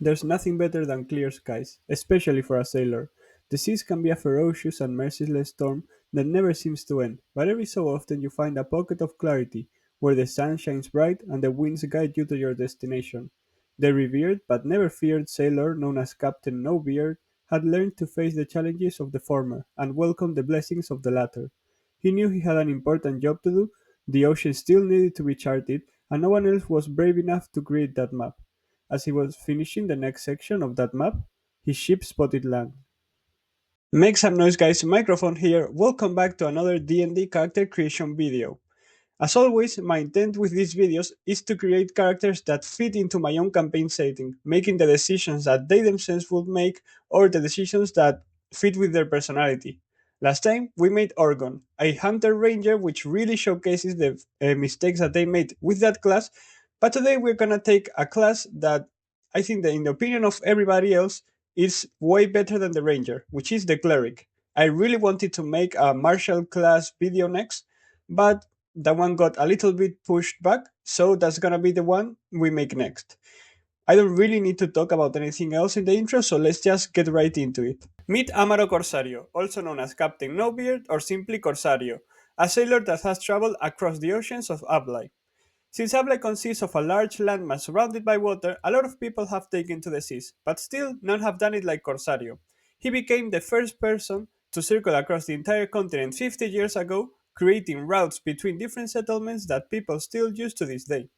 There's nothing better than clear skies, especially for a sailor. The seas can be a ferocious and merciless storm that never seems to end, but every so often you find a pocket of clarity where the sun shines bright and the winds guide you to your destination. The revered but never feared sailor known as Captain No Beard had learned to face the challenges of the former and welcome the blessings of the latter. He knew he had an important job to do, the ocean still needed to be charted, and no one else was brave enough to create that map. As he was finishing the next section of that map, his ship spotted land. Make some noise guys, Microphone here, welcome back to another D&D character creation video. As always, my intent with these videos is to create characters that fit into my own campaign setting, making the decisions that they themselves would make or the decisions that fit with their personality. Last time, we made Orgon, a hunter ranger which really showcases the mistakes that they made with that class, but today we're gonna take a class that I think that in the opinion of everybody else is way better than the ranger, which is the cleric. I really wanted to make a martial class video next, but that one got a little bit pushed back, so that's gonna be the one we make next. I don't really need to talk about anything else in the intro, so let's just get right into it. Meet Amaro Corsario, also known as Captain Nobeard or simply Corsario, a sailor that has traveled across the oceans of Ablai. Since Ablai consists of a large landmass surrounded by water, a lot of people have taken to the seas, but still none have done it like Corsario. He became the first person to circle across the entire continent 50 years ago, creating routes between different settlements that people still use to this day.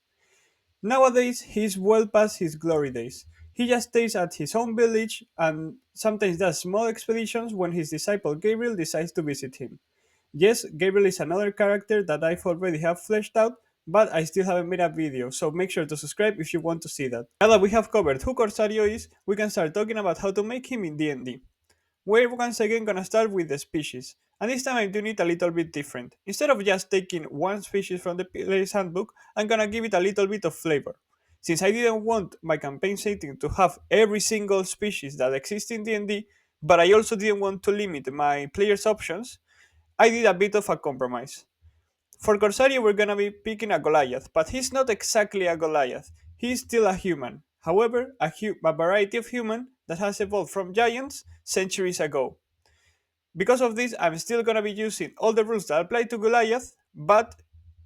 Nowadays, he is well past his glory days. He just stays at his own village and sometimes does small expeditions when his disciple Gabriel decides to visit him. Yes, Gabriel is another character that I've already have fleshed out, but I still haven't made a video, so make sure to subscribe if you want to see that. Now that we have covered who Corsario is, we can start talking about how to make him in D&D. We're once again gonna start with the species, and this time I'm doing it a little bit different. Instead of just taking one species from the player's handbook, I'm gonna give it a little bit of flavor. Since I didn't want my campaign setting to have every single species that exists in D&D, but I also didn't want to limit my players' options, I did a bit of a compromise. For Corsario, we're gonna be picking a Goliath, but he's not exactly a Goliath. He's still a human. However, a variety of human that has evolved from giants centuries ago. Because of this, I'm still gonna be using all the rules that apply to Goliath, but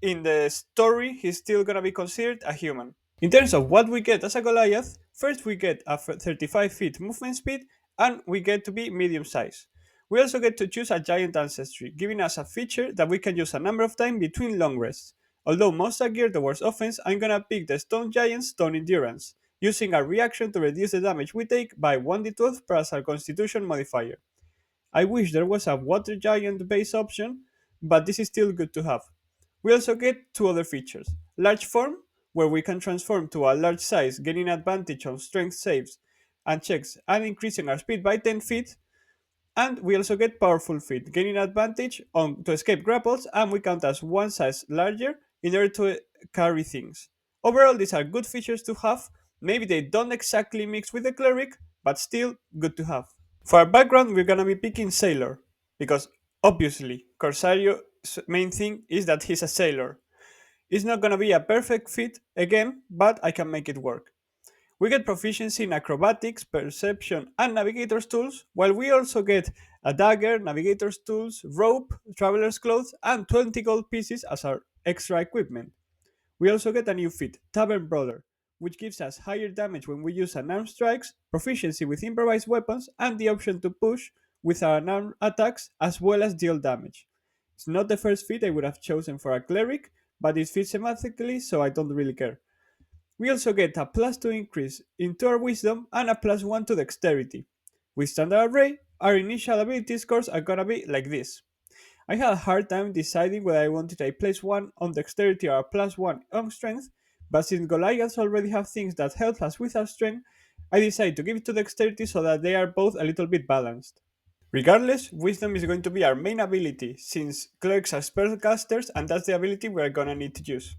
in the story, he's still gonna be considered a human. In terms of what we get as a Goliath, first we get a 35 feet movement speed, and we get to be medium size. We also get to choose a giant ancestry, giving us a feature that we can use a number of times between long rests. Although most are geared towards offense, I'm gonna pick the Stone Giant's Stone Endurance, using a reaction to reduce the damage we take by 1d12 plus our Constitution modifier. I wish there was a Water Giant base option, but this is still good to have. We also get two other features. Large Form, where we can transform to a large size, gaining advantage on strength saves and checks and increasing our speed by 10 feet. And we also get Powerful Feet, gaining advantage on to escape grapples, and we count as one size larger in order to carry things. Overall, these are good features to have. Maybe they don't exactly mix with the cleric, but still good to have. For our background, we're gonna be picking Sailor, because obviously, Corsario's main thing is that he's a sailor. It's not gonna be a perfect fit again, but I can make it work. We get proficiency in acrobatics, perception, and navigator's tools, while we also get a dagger, navigator's tools, rope, traveler's clothes, and 20 gold pieces as our extra equipment. We also get a new feat, Tavern Brawler, which gives us higher damage when we use unarmed strikes, proficiency with improvised weapons, and the option to push with our unarmed attacks as well as deal damage. It's not the first feat I would have chosen for a cleric, but it fits thematically, so I don't really care. We also get a +2 increase into our wisdom and a +1 to dexterity. With standard array, our initial ability scores are gonna be like this. I had a hard time deciding whether I wanted a +1 on dexterity or a +1 on strength, but since Goliaths already have things that help us with our strength, I decided to give it to dexterity so that they are both a little bit balanced. Regardless, wisdom is going to be our main ability, since clerics are spellcasters and that's the ability we're gonna need to use.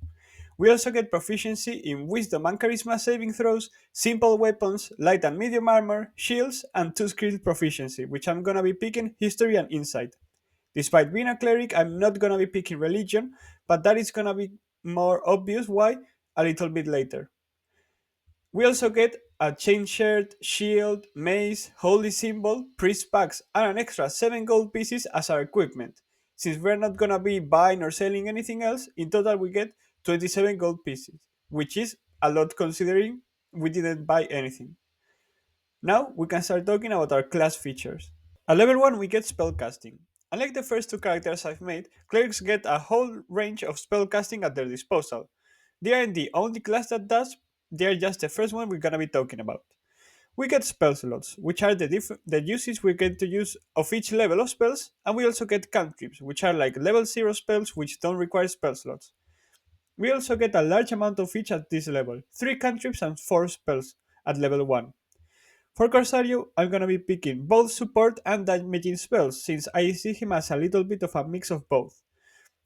We also get proficiency in wisdom and charisma saving throws, simple weapons, light and medium armor, shields, and 2 skill proficiency, which I'm gonna be picking history and insight. Despite being a cleric, I'm not gonna be picking religion, but that is gonna be more obvious why a little bit later. We also get a chain shirt, shield, mace, holy symbol, priest packs, and an extra 7 gold pieces as our equipment. Since we're not gonna be buying or selling anything else, in total we get 27 gold pieces, which is a lot considering we didn't buy anything. Now we can start talking about our class features. At level 1 we get spellcasting. Unlike the first two characters I've made, clerics get a whole range of spellcasting at their disposal. They are the only class that does, they are just the first one we're gonna be talking about. We get spell slots, which are the uses we get to use of each level of spells, and we also get cantrips, which are like level 0 spells which don't require spell slots. We also get a large amount of each at this level, 3 cantrips and 4 spells at level 1. For Corsario, I'm gonna be picking both support and damaging spells, since I see him as a little bit of a mix of both.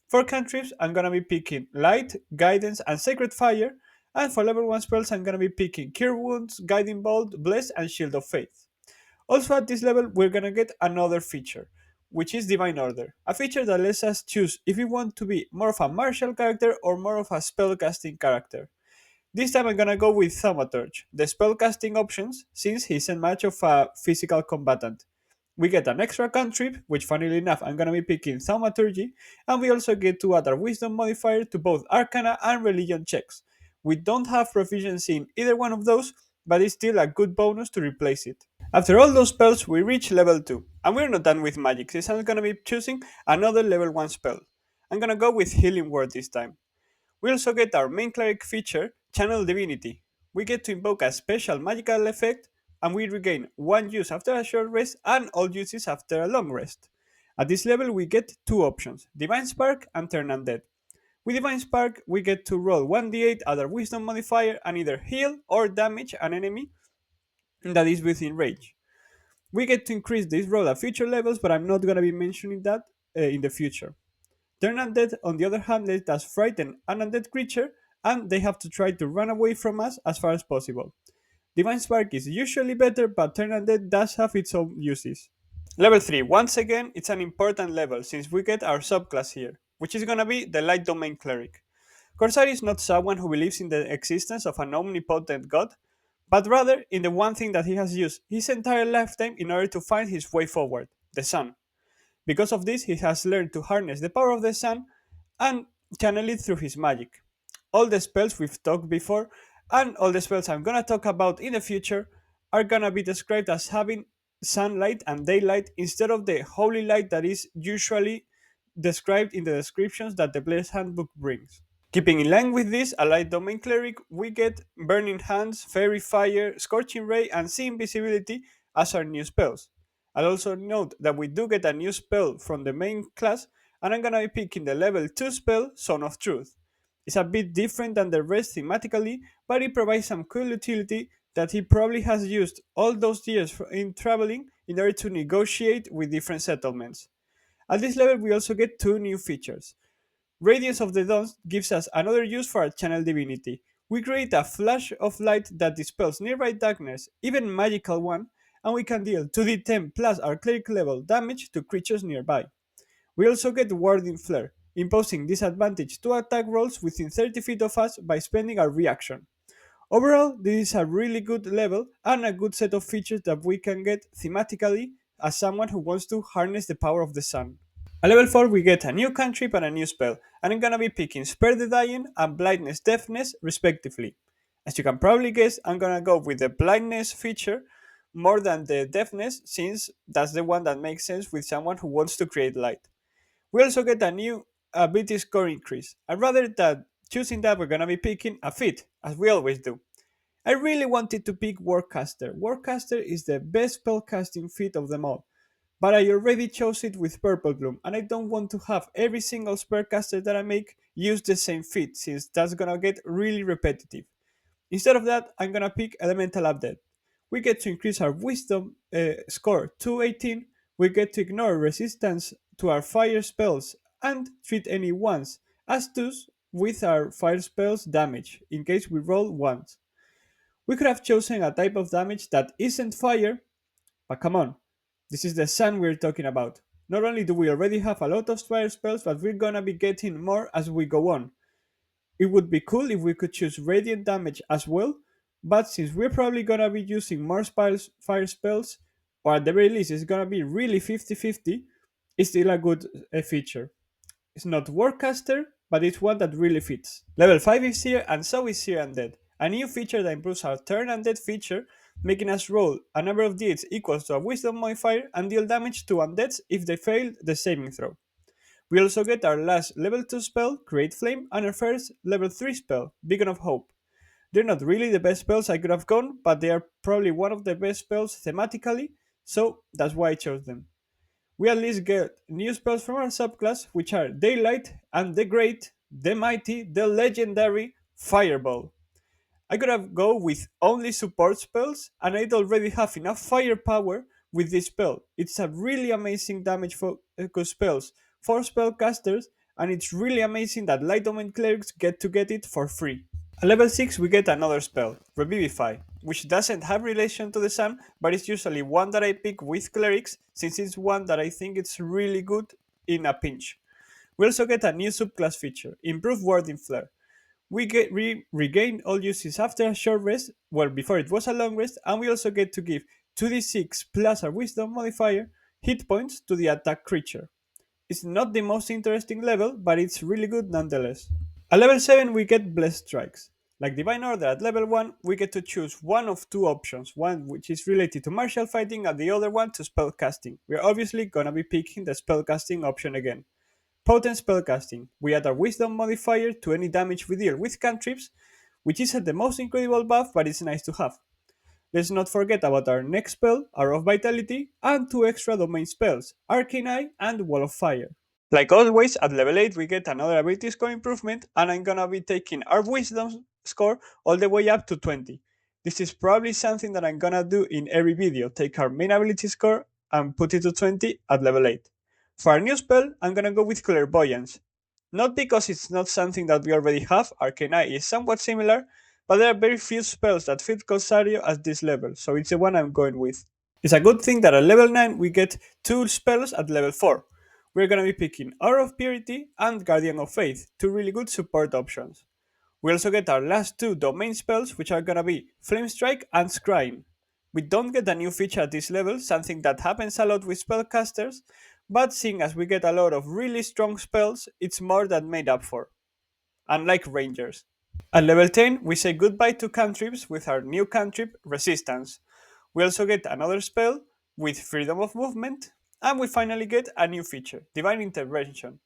For cantrips, I'm gonna be picking Light, Guidance, and Sacred Fire, and for level 1 spells, I'm gonna be picking Cure Wounds, Guiding Bolt, Bless, and Shield of Faith. Also at this level, we're gonna get another feature, which is Divine Order, a feature that lets us choose if we want to be more of a martial character or more of a spellcasting character. This time I'm gonna go with Thaumaturge, the spellcasting options, since he isn't much of a physical combatant. We get an extra cantrip, which funnily enough I'm gonna be picking Thaumaturgy, and we also get to add our Wisdom modifier to both Arcana and Religion checks. We don't have proficiency in either one of those, but it's still a good bonus to replace it. After all those spells, we reach level 2, and we're not done with magic, since I'm gonna be choosing another level 1 spell. I'm gonna go with Healing Word this time. We also get our main cleric feature, Channel Divinity. We get to invoke a special magical effect, and we regain 1 use after a short rest and all uses after a long rest. At this level, we get 2 options, Divine Spark and Turn Undead. With Divine Spark, we get to roll 1d8 at our Wisdom modifier and either heal or damage an enemy that is within range. We get to increase this roll at future levels, but I'm not going to be mentioning that in the future. Turn Undead, on the other hand, let us frighten an undead creature, and they have to try to run away from us as far as possible. Divine Spark is usually better, but Turn Undead does have its own uses. Level 3, once again, it's an important level since we get our subclass here, which is gonna be the Light Domain Cleric. Corsair is not someone who believes in the existence of an omnipotent god, but rather in the one thing that he has used his entire lifetime in order to find his way forward, the sun. Because of this, he has learned to harness the power of the sun and channel it through his magic. All the spells we've talked before and all the spells I'm gonna talk about in the future are gonna be described as having sunlight and daylight instead of the holy light that is usually described in the descriptions that the player's handbook brings. Keeping in line with this, a Light Domain Cleric, we get Burning Hands, Fairy Fire, Scorching Ray, and See Invisibility as our new spells. I'll also note that we do get a new spell from the main class, and I'm gonna be picking the level 2 spell, Son of Truth. It's a bit different than the rest thematically, but it provides some cool utility that he probably has used all those years in traveling in order to negotiate with different settlements. At this level, we also get 2 new features. Radiance of the Dawn gives us another use for our channel divinity. We create a flash of light that dispels nearby darkness, even magical one, and we can deal 2d10 plus our cleric level damage to creatures nearby. We also get Warding Flare, imposing disadvantage to attack rolls within 30 feet of us by spending our reaction. Overall, this is a really good level and a good set of features that we can get thematically as someone who wants to harness the power of the sun. At level 4 we get a new cantrip and a new spell, and I'm gonna be picking Spare the Dying and Blindness Deafness respectively. As you can probably guess, I'm gonna go with the blindness feature more than the deafness, since that's the one that makes sense with someone who wants to create light. We also get a new ability score increase, and rather than choosing that, we're gonna be picking a feat, as we always do. I really wanted to pick Warcaster. Warcaster is the best spellcasting feat of them all, but I already chose it with Purple Bloom, and I don't want to have every single spellcaster that I make use the same feat, since that's gonna get really repetitive. Instead of that, I'm gonna pick Elemental Update. We get to increase our Wisdom score to 18, we get to ignore resistance to our fire spells, and treat any ones as twos with our fire spells damage, in case we roll ones. We could have chosen a type of damage that isn't fire, but come on, this is the sun we're talking about. Not only do we already have a lot of fire spells, but we're gonna be getting more as we go on. It would be cool if we could choose radiant damage as well, But since we're probably gonna be using more fire spells, or at the very least it's gonna be really 50-50, it's still a good feature. It's not Warcaster, but it's one that really fits. Level 5 is here, and so is Seer Undead, a new feature that improves our Turn Undead feature, making us roll a number of d8s equals to a Wisdom modifier and deal damage to undeads if they fail the saving throw. We also get our last level 2 spell, Create Flame, and our first level 3 spell, Beacon of Hope. They're not really the best spells I could have gone, but they are probably one of the best spells thematically, so that's why I chose them. We at least get new spells from our subclass, which are Daylight and the Great, the Mighty, the Legendary, Fireball. I could have go with only support spells, and I'd already have enough firepower with this spell. It's a really amazing damage focus spells for spellcasters, and it's really amazing that Light Domain Clerics get to get it for free. At level 6 we get another spell, Revivify, which doesn't have relation to the sun, but it's usually one that I pick with clerics since it's one that I think it's really good in a pinch. We also get a new subclass feature, Improved Warding Flare. We regain all uses after a short rest, well before it was a long rest, and we also get to give 2d6 plus our wisdom modifier hit points to the attack creature. It's not the most interesting level, but it's really good nonetheless. At level 7 we get Blessed Strikes. Like Divine Order at level 1, we get to choose one of two options, one which is related to martial fighting and the other one to spellcasting. We're obviously gonna be picking the spellcasting option again. Potent Spellcasting. We add a Wisdom modifier to any damage we deal with cantrips, which isn't the most incredible buff, but it's nice to have. Let's not forget about our next spell, Hour of Vitality, and two extra domain spells, Arcane Eye and Wall of Fire. Like always, at level 8 we get another ability score improvement, and I'm gonna be taking our wisdom score all the way up to 20. This is probably something that I'm gonna do in every video, take our main ability score and put it to 20 at level 8. For our new spell, I'm gonna go with Clairvoyance. Not because it's not something that we already have, Arcane Eye is somewhat similar, but there are very few spells that fit Corsario at this level, so it's the one I'm going with. It's a good thing that at level 9 we get two spells at level 4. We're gonna be picking Hour of Purity and Guardian of Faith, two really good support options. We also get our last two domain spells, which are gonna be Flame Strike and Scrying. We don't get a new feature at this level, something that happens a lot with spellcasters, but seeing as we get a lot of really strong spells, it's more than made up for. Unlike Rangers. At level 10, we say goodbye to cantrips with our new cantrip, Resistance. We also get another spell with Freedom of Movement, and we finally get a new feature, Divine Intervention.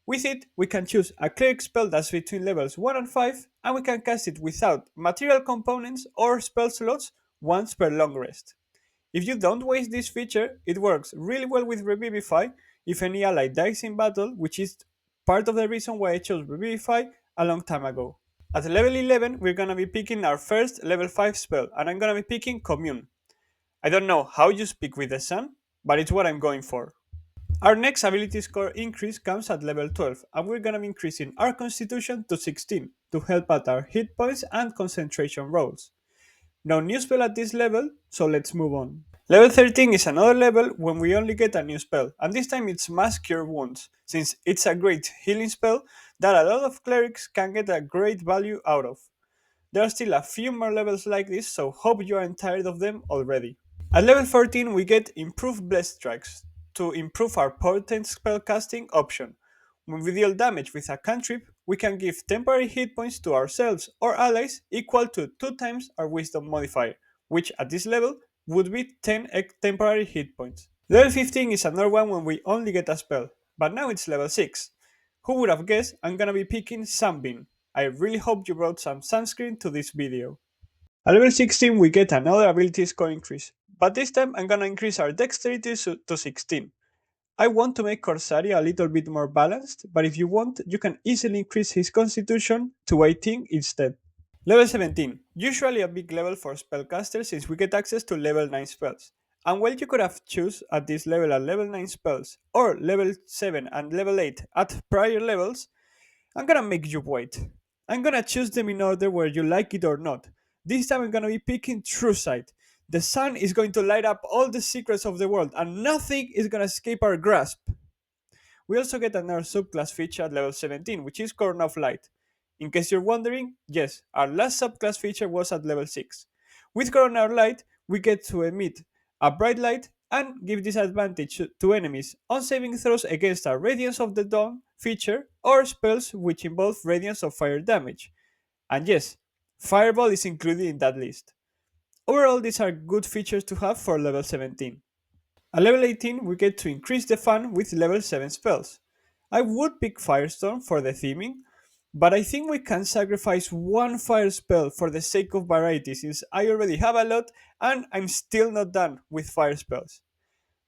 With it, we can choose a cleric spell that's between levels 1 and 5, and we can cast it without material components or spell slots once per long rest. If you don't waste this feature, it works really well with Revivify if any ally dies in battle, which is part of the reason why I chose Revivify a long time ago. At level 11, we're gonna be picking our first level 5 spell, and I'm gonna be picking Commune. I don't know how you speak with the sun, but it's what I'm going for. Our next ability score increase comes at level 12, and we're gonna be increasing our constitution to 16 to help out our hit points and concentration rolls. No new spell at this level, so let's move on. Level 13 is another level when we only get a new spell, and this time it's Mass Cure Wounds, since it's a great healing spell that a lot of clerics can get a great value out of. There are still a few more levels like this, so hope you aren't tired of them already. At level 14 we get Improved Blessed Strikes, to improve our potent spellcasting option. When we deal damage with a cantrip, we can give temporary hit points to ourselves or allies equal to 2 times our wisdom modifier, which at this level would be 10 temporary hit points. Level 15 is another one when we only get a spell, but now it's level 6. Who would have guessed I'm gonna be picking Sunbeam. I really hope you brought some sunscreen to this video. At level 16 we get another ability score increase, but this time I'm gonna increase our dexterity to 16. I want to make Corsario a little bit more balanced, but if you want, you can easily increase his constitution to 18 instead. Level 17, usually a big level for spellcasters since we get access to level 9 spells. And while you could have choose at this level at level 9 spells, or level 7 and level 8 at prior levels, I'm gonna make you wait. I'm gonna choose them in order where you like it or not. This time I'm gonna be picking True Sight. The sun is going to light up all the secrets of the world and nothing is gonna escape our grasp. We also get another subclass feature at level 17, which is Corner of Light. In case you're wondering, yes, our last subclass feature was at level 6. With Coronar Light, we get to emit a bright light and give disadvantage to enemies on saving throws against a Radiance of the Dawn feature or spells which involve Radiance of Fire damage. And yes, Fireball is included in that list. Overall, these are good features to have for level 17. At level 18, we get to increase the fun with level 7 spells. I would pick Firestorm for the theming, but I think we can sacrifice one fire spell for the sake of variety since I already have a lot and I'm still not done with fire spells.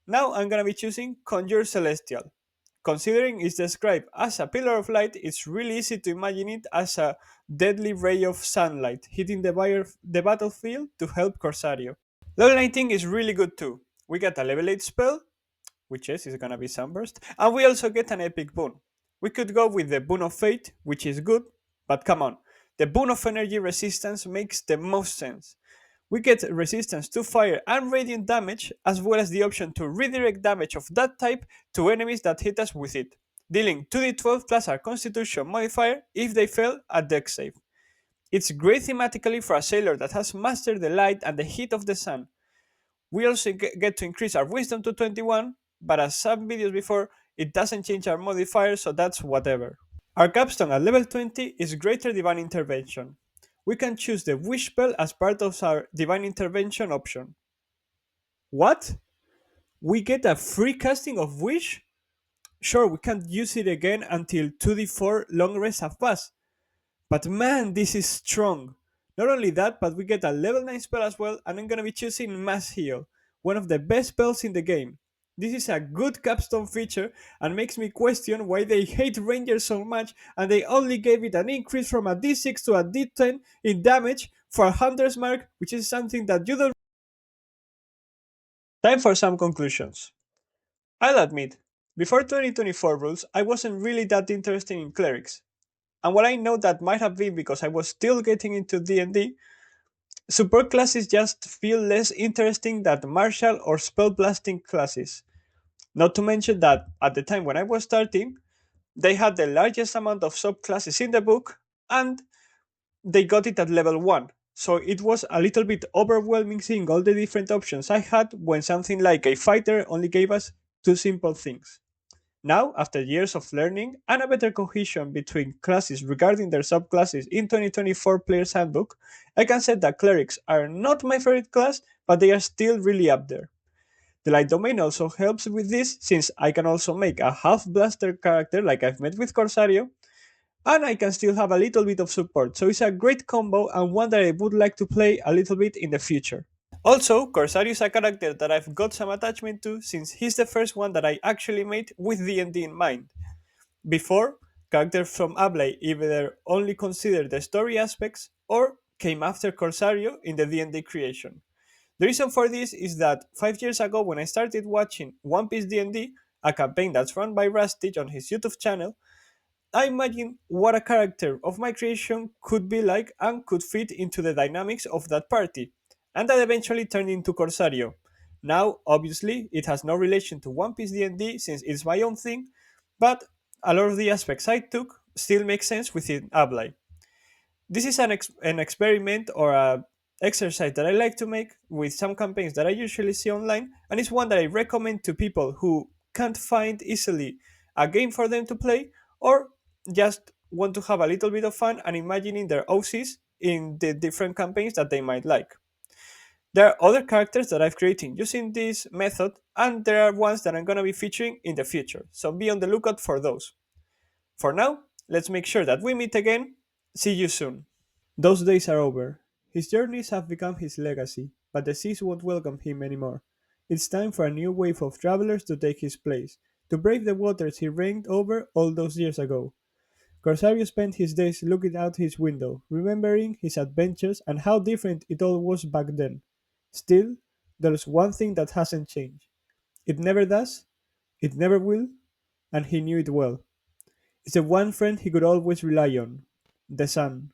Now I'm gonna be choosing Conjure Celestial. Considering it's described as a pillar of light, it's really easy to imagine it as a deadly ray of sunlight hitting the battlefield to help Corsario. Level 19 is really good too. We get a level 8 spell, which is gonna be Sunburst, and we also get an epic boon. We could go with the Boon of Fate, which is good, but come on, the Boon of Energy Resistance makes the most sense. We get resistance to fire and radiant damage, as well as the option to redirect damage of that type to enemies that hit us with it, dealing 2d12 plus our constitution modifier if they fail a dex save. It's great thematically for a sailor that has mastered the light and the heat of the sun. We also get to increase our wisdom to 21, but as some videos before, it doesn't change our modifier, so that's whatever. Our capstone at level 20 is Greater Divine Intervention. We can choose the Wish spell as part of our Divine Intervention option. What? We get a free casting of Wish? Sure, we can't use it again until 2d4 long rests have passed. But man, this is strong. Not only that, but we get a level 9 spell as well, and I'm gonna be choosing Mass Heal, one of the best spells in the game. This is a good capstone feature and makes me question why they hate Rangers so much and they only gave it an increase from a d6 to a d10 in damage for a Hunter's Mark, which is something that you don't. Time for some conclusions. I'll admit, before 2024 rules, I wasn't really that interested in clerics. And while I know that might have been because I was still getting into DnD, support classes just feel less interesting than martial or spellblasting classes. Not to mention that at the time when I was starting, they had the largest amount of subclasses in the book and they got it at level 1. So it was a little bit overwhelming seeing all the different options I had when something like a fighter only gave us two simple things. Now, after years of learning and a better cohesion between classes regarding their subclasses in 2024 Player's Handbook, I can say that clerics are not my favorite class, but they are still really up there. The Light Domain also helps with this, since I can also make a half blaster character like I've made with Corsario, and I can still have a little bit of support, so it's a great combo and one that I would like to play a little bit in the future. Also, Corsario is a character that I've got some attachment to since he's the first one that I actually made with D&D in mind. Before, characters from Ablai either only considered the story aspects or came after Corsario in the D&D creation. The reason for this is that 5 years ago when I started watching One Piece D&D, a campaign that's run by Rustage on his YouTube channel, I imagined what a character of my creation could be like and could fit into the dynamics of that party, and that eventually turned into Corsario. Now, obviously, it has no relation to One Piece D&D since it's my own thing, but a lot of the aspects I took still make sense within Ablai. This is an experiment or a exercise that I like to make with some campaigns that I usually see online, and it's one that I recommend to people who can't find easily a game for them to play or just want to have a little bit of fun and imagining their OCs in the different campaigns that they might like. There are other characters that I've created using this method, and there are ones that I'm going to be featuring in the future, so be on the lookout for those. For now, let's make sure that we meet again. See you soon. Those days are over. His journeys have become his legacy, but the seas won't welcome him anymore. It's time for a new wave of travelers to take his place, to brave the waters he reigned over all those years ago. Corsario spent his days looking out his window, remembering his adventures and how different it all was back then. Still, there's one thing that hasn't changed. It never does, it never will, and he knew it well. It's the one friend he could always rely on: the sun.